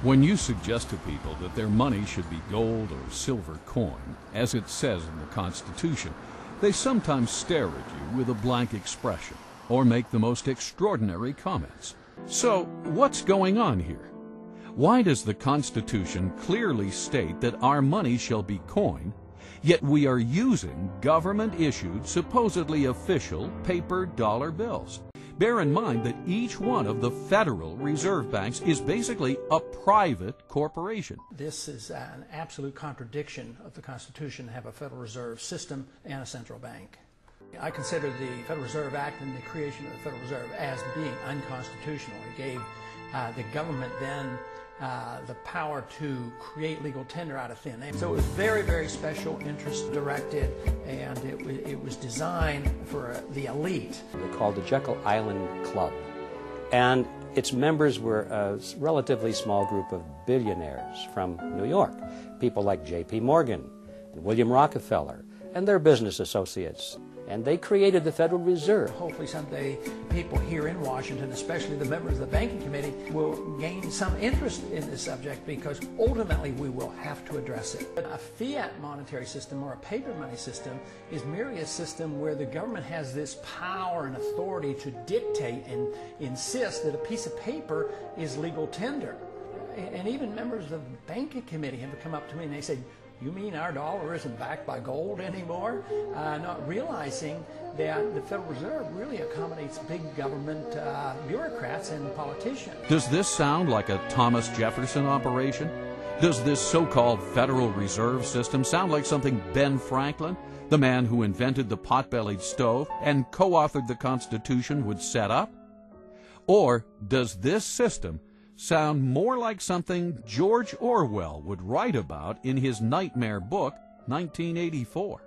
When you suggest to people that their money should be gold or silver coin, as it says in the Constitution, they sometimes stare at you with a blank expression or make the most extraordinary comments. So, what's going on here? Why does the Constitution clearly state that our money shall be coin, yet we are using government-issued, supposedly official, paper dollar bills? Bear in mind that each one of the Federal Reserve Banks is basically a private corporation. This is an absolute contradiction of the Constitution to have a Federal Reserve System and a central bank. I consider the Federal Reserve Act and the creation of the Federal Reserve as being unconstitutional. It gave the government then the power to create legal tender out of thin air. So it was very, very special interest directed, and it was designed for the elite. They're called the Jekyll Island Club, and its members were a relatively small group of billionaires from New York, people like J.P. Morgan and William Rockefeller and their business associates. And they created the Federal Reserve. Hopefully someday people here in Washington, especially the members of the Banking Committee, will gain some interest in this subject, because ultimately we will have to address it. But a fiat monetary system or a paper money system is merely a system where the government has this power and authority to dictate and insist that a piece of paper is legal tender. And even members of the Banking Committee have come up to me and they say, "You mean our dollar isn't backed by gold anymore?" Not realizing that the Federal Reserve really accommodates big government bureaucrats and politicians. Does this sound like a Thomas Jefferson operation? Does this so-called Federal Reserve System sound like something Ben Franklin, the man who invented the pot-bellied stove and co-authored the Constitution, would set up? Or does this system sound more like something George Orwell would write about in his nightmare book, 1984?